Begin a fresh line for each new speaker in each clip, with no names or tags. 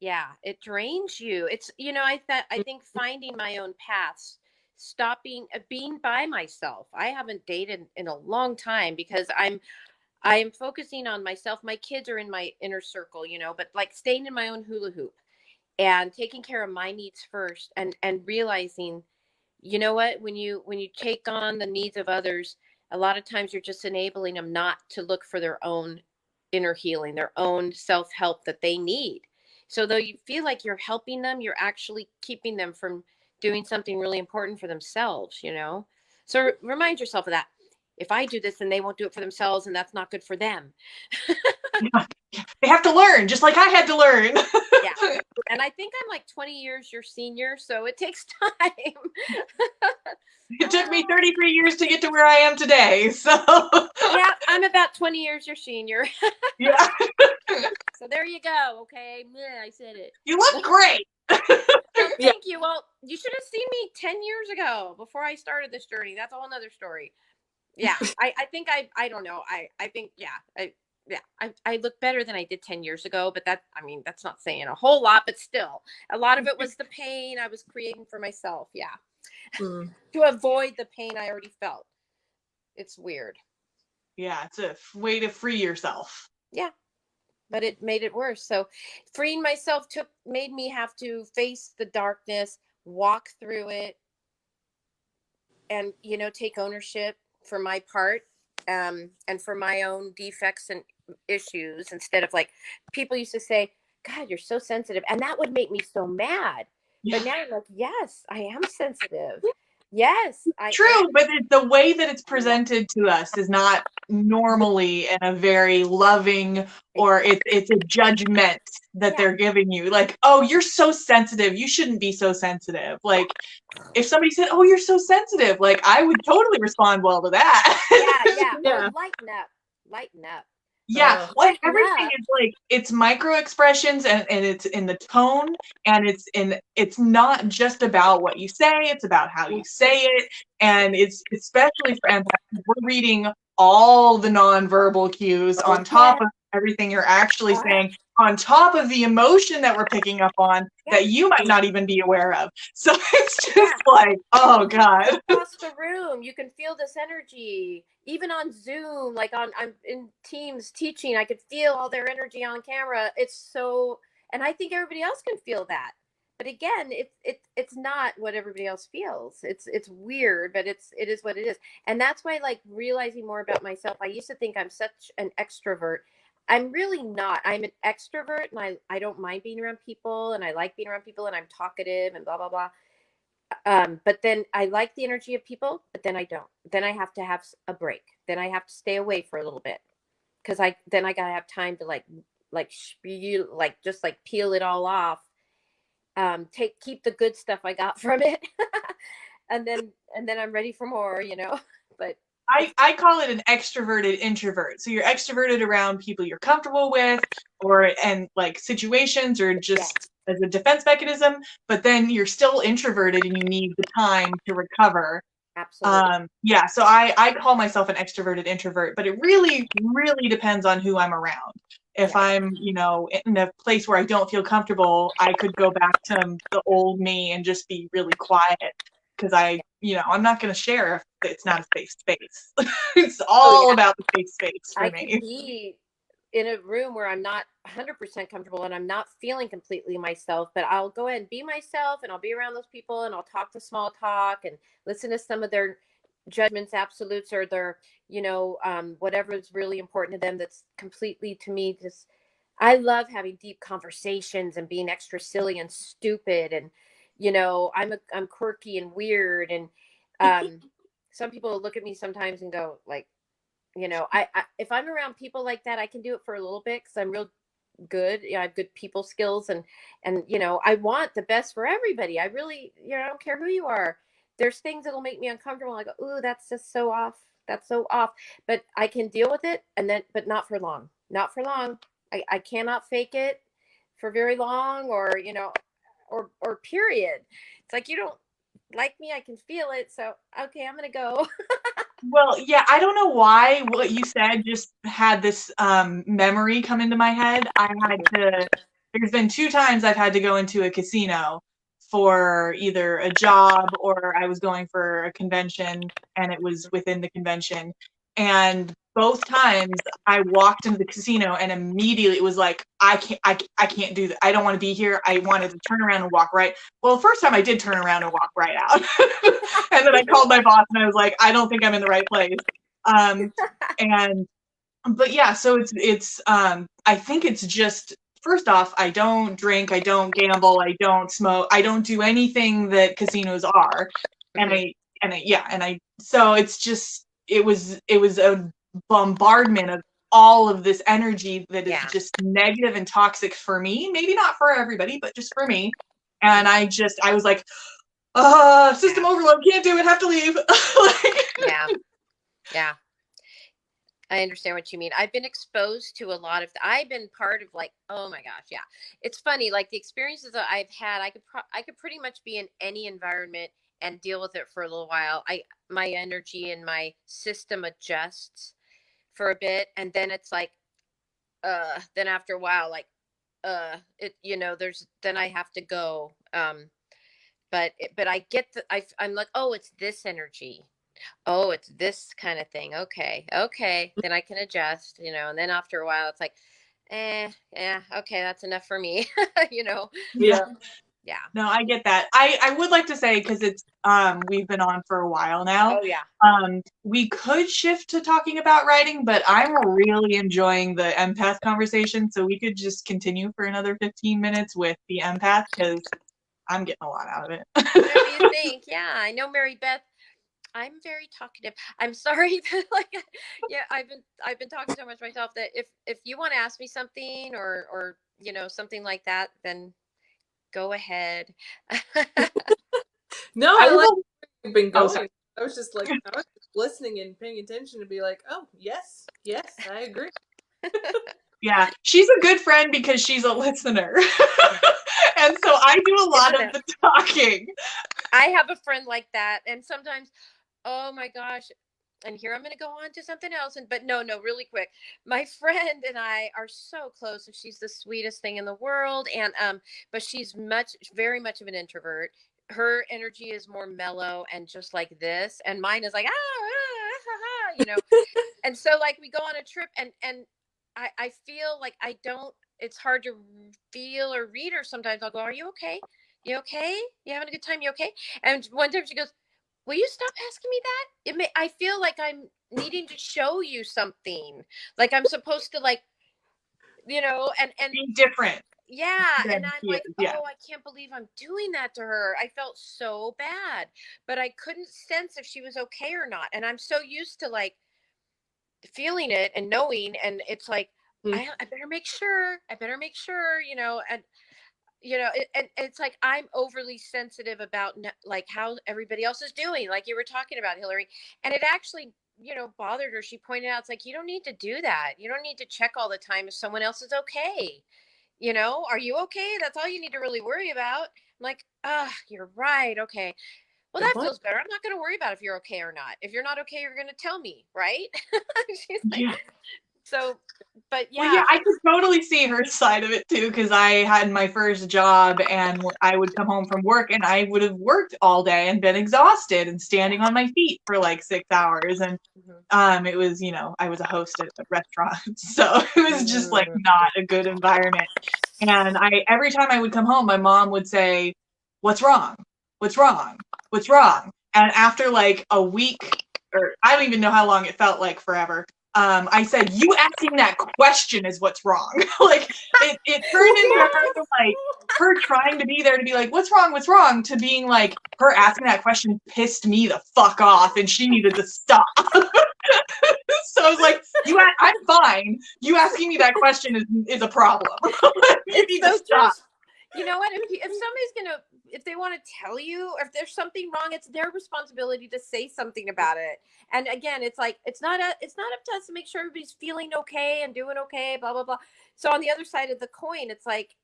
Yeah, it drains you. It's, I think finding my own paths, stopping, being by myself. I haven't dated in a long time because I am focusing on myself. My kids are in my inner circle, but like staying in my own hula hoop and taking care of my needs first, and realizing, what, when you take on the needs of others, a lot of times you're just enabling them not to look for their own inner healing, their own self-help that they need. So though you feel like you're helping them, you're actually keeping them from doing something really important for themselves. So remind yourself of that. If I do this, then they won't do it for themselves, and that's not good for them.
Yeah. They have to learn, just like I had to learn.
Yeah. And I think I'm like 20 years your senior, so it takes time.
It took me 33 years to get to where I am today. So
Yeah, I'm about 20 years your senior.
yeah,
So there you go. Okay. Yeah, I said it.
you look great.
Oh,
Yeah.
thank you. Well, you should have seen me 10 years ago before I started this journey. That's a whole nother story. Yeah. I think I don't know. I think, I look better than I did 10 years ago, but that's not saying a whole lot, but still a lot of it was the pain I was creating for myself. Yeah.
Mm.
To avoid the pain I already felt. It's weird.
Yeah, it's a way to free yourself.
Yeah. But it made it worse. So freeing myself made me have to face the darkness, walk through it, and take ownership for my part, and for my own defects and issues, instead of like people used to say, God, you're so sensitive, and that would make me so mad. But
Yeah.
now I'm like, yes, I am sensitive. Yes, I
True,
am.
but the way that it's
Yeah,
presented to us is not normally in a very loving, or it's a judgment that
yeah,
they're giving you. Like, oh, you're so sensitive. You shouldn't be so sensitive. Like, if somebody said, "Oh, you're so sensitive," like I would totally respond well to
yeah,
that.
yeah. Or
Yeah.
lighten up, lighten up.
Yeah, like
Lighten
everything
up.
is like it's micro expressions, and it's in the tone, and it's not just about what you say, it's about how you say it. And it's especially for empaths, we're reading all the nonverbal cues
Oh
on top
yeah.
of everything you're actually saying, on top of the emotion that we're picking up on
Yeah,
that you might not even be aware of. So it's just
yeah.
like, oh
Even
God.
across the room, you can feel this energy. Even on Zoom, like I'm in Teams teaching, I could feel all their energy on camera. It's so, and I think everybody else can feel that. But again, it's not what everybody else feels. It's weird, but it is what it is. And that's why, like, realizing more about myself. I used to think I'm such an extrovert. I'm really not. I'm an extrovert, and I don't mind being around people, and I like being around people, and I'm talkative and blah blah blah. But then I like the energy of people, but then I don't. Then I have to have a break. Then I have to stay away for a little bit, because I gotta have time to like just like peel it all off. Keep the good stuff I got from it, and then I'm ready for more. But it's
I call it an extroverted introvert. So you're extroverted around people you're comfortable with, or and like situations, or
yeah,
just as a defense mechanism, but then you're still introverted and you need the time to recover.
absolutely.
Yeah, so I call myself an extroverted introvert, but it really, really depends on who I'm around. If
Yeah,
I'm, in a place where I don't feel comfortable, I could go back to the old me and just be really quiet, because I'm not going to share if it's not a safe space. It's
oh
all
yeah.
about the safe space for
I could
me.
be in a room where I'm not 100% comfortable and I'm not feeling completely myself, but I'll go ahead and be myself, and I'll be around those people, and I'll talk the small talk and listen to some of their judgments, absolutes, or their, whatever is really important to them. That's completely, to me, just, I love having deep conversations and being extra silly and stupid. And, I'm quirky and weird. And some people look at me sometimes and go like, I if I'm around people like that, I can do it for a little bit because I'm real good. I have good people skills, and I want the best for everybody. I really, I don't care who you are. There's things that'll make me uncomfortable. I go, ooh, that's just so off. That's so off. But I can deal with it, but not for long. Not for long. I cannot fake it for very long, or period. It's like, you don't like me, I can feel it. So okay, I'm gonna go.
Well, yeah, I don't know why what you said just had this memory come into my head. I had to there's been 2 times I've had to go into a casino for either a job or I was going for a convention and it was within the convention. And both times I walked into the casino and immediately it was like, I can't do that. I don't want to be here. I wanted to turn around and walk right. Well, the first time I did turn around and walk right out. And then I called my boss and I was like, I don't think I'm in the right place. And but yeah, so it's I think it's just, first off, I don't drink, I don't gamble, I don't smoke, I don't do anything that casinos are. And
Mhm.
I so it's just it was a bombardment of all of this energy that is
Yeah.
just negative and toxic for me. Maybe not for everybody, but just for me. And I was like, system
Yeah.
overload, can't do it, have to leave. Like,
Yeah. Yeah. I understand what you mean. I've been exposed to a lot of, I've been part of like, oh my gosh, yeah. It's funny, like the experiences that I've had, I could pretty much be in any environment and deal with it for a little while. My energy and my system adjusts for a bit, and then it's like, then after a while, like, there's, then I have to go. But I get I'm like, oh, it's this energy. Oh, it's this kind of thing. Okay. Okay. Then I can adjust, and then after a while it's like, yeah, okay, that's enough for me. you know?
yeah.
Yeah.
Yeah.
No, I get that. I would like to say, because it's we've been on for a while now,
Oh yeah.
we could shift to talking about writing, but I'm really enjoying the empath conversation, so we could just continue for another 15 minutes with the empath because I'm getting a lot out of
Whatever you
it.
think. Yeah. I know Mary Beth. I'm very talkative. I'm sorry that like yeah, I've been talking so much myself that if you want to ask me something or something like that, then go ahead.
No,
I
I like
was
where you've been
oh sorry.
going. I was just listening and paying attention to be like, oh yes, yes, I agree.
Yeah, she's a good friend because she's a listener. And so I do a lot of
Yeah.
the talking.
I have a friend like that, and sometimes, oh my gosh, and here I'm going to go on to something else, but no, really quick. My friend and I are so close, and she's the sweetest thing in the world, and but she's very much of an introvert. Her energy is more mellow and just like this, and mine is like and so like we go on a trip, and I feel like I don't. It's hard to feel or read her sometimes. I'll go, "Are you okay? You okay? You having a good time? You okay?" And one time she goes, "Will you stop asking me that? I feel like I'm needing to show you something, like I'm supposed to like, and
Be different
yeah." And
than
I'm
she
like,
is. Yeah.
"Oh, I can't believe I'm doing that to her." I felt so bad, but I couldn't sense if she was okay or not. And I'm so used to like feeling it and knowing, and it's like,
Mm.
I better make sure. I better make sure, and and it's like I'm overly sensitive about like how everybody else is doing, like you were talking about, Hillary. And it actually, bothered her. She pointed out, it's like, you don't need to do that. You don't need to check all the time if someone else is okay. Are you okay? That's all you need to really worry about. I'm like, you're right. Okay. Well,
Good
that
point.
feels better. I'm not going to worry about if you're okay or not. If you're not okay, you're going to tell me, right? She's like,
Yeah.
so, but
Well,
yeah.
yeah, I could totally see her side of it too, because I had my first job and I would come home from work and I would have worked all day and been exhausted and standing on my feet for like 6 hours. And
Mhm.
it was, I was a host at a restaurant, so it was just like
Mm.
not a good environment. And every time I would come home, my mom would say, "What's wrong? What's wrong? What's wrong?" And after like a week, or I don't even know how long, it felt like forever. I said, "You asking that question is what's wrong." Like it turned into her like her trying to be there to be like, "What's wrong? What's wrong?" to being like her asking that question pissed me the fuck off, and she needed to stop. So I was like, I'm fine. You asking me that question is a problem. You
It's
need to
so true.
stop.
You know what? If somebody's gonna, if they want to tell you, or if there's something wrong, it's their responsibility to say something about it. And again, it's like it's not up to us to make sure everybody's feeling okay and doing okay. Blah blah blah. So on the other side of the coin, it's like,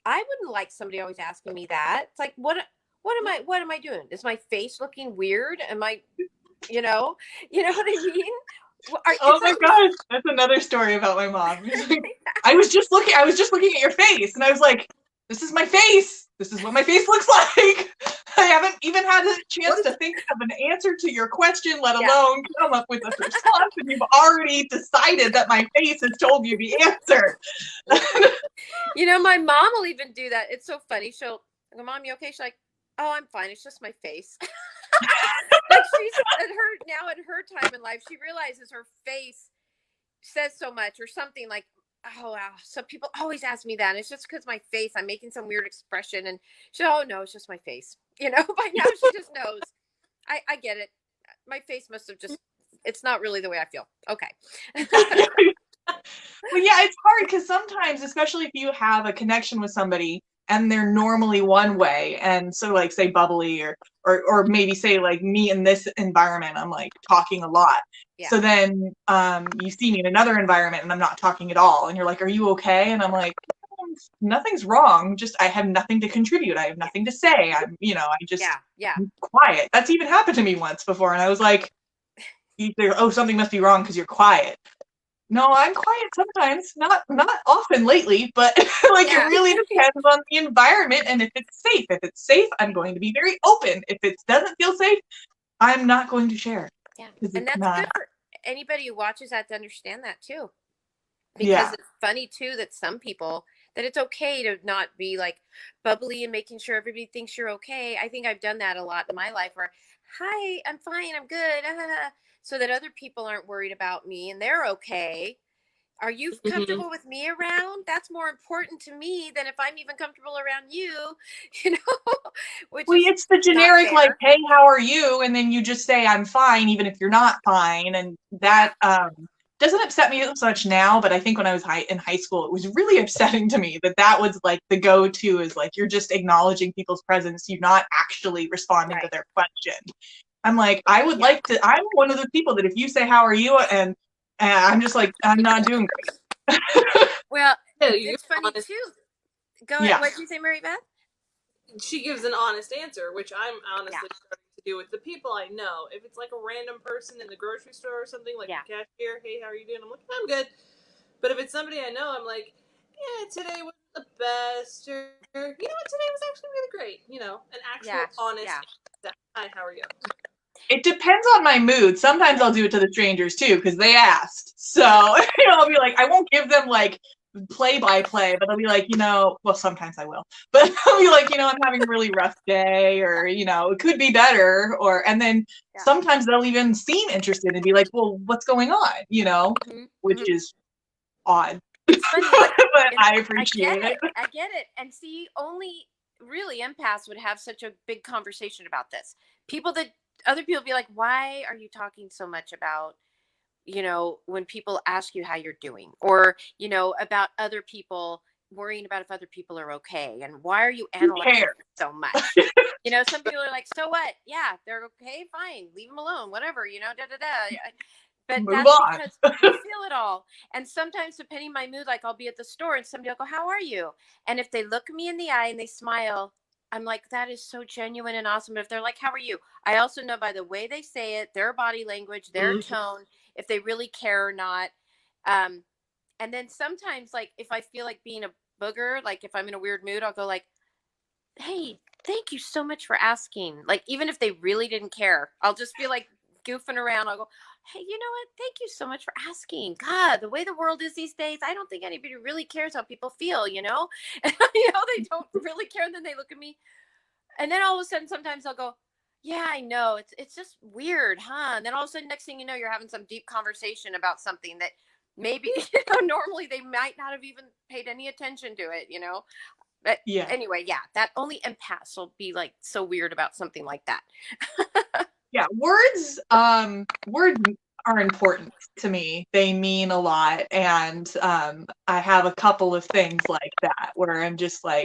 I wouldn't like somebody always asking me that. It's like, what am I doing? Is my face looking weird? Am I, you know what I mean?
Oh my gosh, that's another story about my mom. I was just looking at your face, and I was like, this is my face. This is what my face looks like. I haven't even had a chance to think of an answer to your question, let alone come up with a response, and you've already decided that my face has told you the answer.
You know, my mom will even do that. It's so funny. She'll go, Mom, you okay? She's like, oh, I'm fine. It's just my face. Like she's at her time in life, she realizes her face says so much or something like, oh, wow. So people always ask me that. And it's just because my face, I'm making some weird expression. And oh, no, it's just my face. You know, by now she just knows. I get it. My face must have just, it's not really the way I feel. Okay.
Well, yeah, it's hard because sometimes, especially if you have a connection with somebody and they're normally one way, and so like say bubbly or maybe say like me in this environment, I'm like talking a lot.
Yeah.
So then you see me in another environment and I'm not talking at all, and you're like, "Are you okay?" And I'm like, "Nothing's wrong. Just I have nothing to contribute. I have nothing to say. I'm I'm quiet." That's even happened to me once before, and I was like, "Oh, something must be wrong because you're quiet." No, I'm quiet sometimes, not often lately, but like it really depends on the environment and if it's safe. If it's safe, I'm going to be very open. If it doesn't feel safe, I'm not going to share.
Yeah, and that's good for anybody who watches that to understand that too. Because
Yeah.
it's funny too that some people, that it's okay to not be like bubbly and making sure everybody thinks you're okay. I think I've done that a lot in my life where, hi, I'm fine, I'm good. So that other people aren't worried about me and they're okay. Are you comfortable with me around? That's more important to me than if I'm even comfortable around you, you know, which
Well,
is
it's the generic like, hey, how are you? And then you just say, I'm fine, even if you're not fine. And that doesn't upset me so much now, but I think when I was in high school, it was really upsetting to me that was like the go-to is like, you're just acknowledging people's presence. You're not actually responding to their question. I'm like, I would like to, I'm one of those people that if you say, how are you? And I'm just like, I'm not doing great.
Well, it's funny too. Go ahead. What did you say, Mary Beth?
She gives an honest answer, which I'm honestly starting to do with the people I know. If it's like a random person in the grocery store or something, like the cashier, hey, how are you doing? I'm like, I'm good. But if it's somebody I know, I'm like, yeah, today wasn't the best, or you know what, today was actually really great. You know, an actual honest answer. Hi, how are you?
It depends on my mood. Sometimes I'll do it to the strangers too because they asked. So I'll be like, I won't give them like play-by-play, but I'll be like, well, sometimes I will. But I'll be like, I'm having a really rough day, or it could be better, and then sometimes they'll even seem interested and be like, well, what's going on? Which is odd.
It's funny,
but I appreciate it.
I get it. And see, only really empaths would have such a big conversation about this. Other people be like, why are you talking so much about, when people ask you how you're doing, or, about other people, worrying about if other people are okay, and why are you analyzing so much? Some people are like, so what? Yeah, they're okay, fine, leave them alone, whatever, But that's because we feel it all. And sometimes, depending on my mood, like I'll be at the store and somebody will go, how are you? And if they look me in the eye and they smile, I'm like, that is so genuine and awesome. But if they're like, how are you? I also know by the way they say it, their body language, their tone, if they really care or not. And then sometimes, like, if I feel like being a booger, like if I'm in a weird mood, I'll go like, hey, thank you so much for asking. Like, even if they really didn't care, I'll just feel like goofing around. I'll go, hey, you know what? Thank you so much for asking. God, the way the world is these days, I don't think anybody really cares how people feel, And, they don't really care. And then they look at me. And then all of a sudden, sometimes I'll go, yeah, I know. It's just weird, huh? And then all of a sudden, next thing you know, you're having some deep conversation about something that maybe, normally they might not have even paid any attention to it, But anyway, that only empaths will be like so weird about something like that.
Yeah, words are important to me. They mean a lot, and I have a couple of things like that where I'm just like,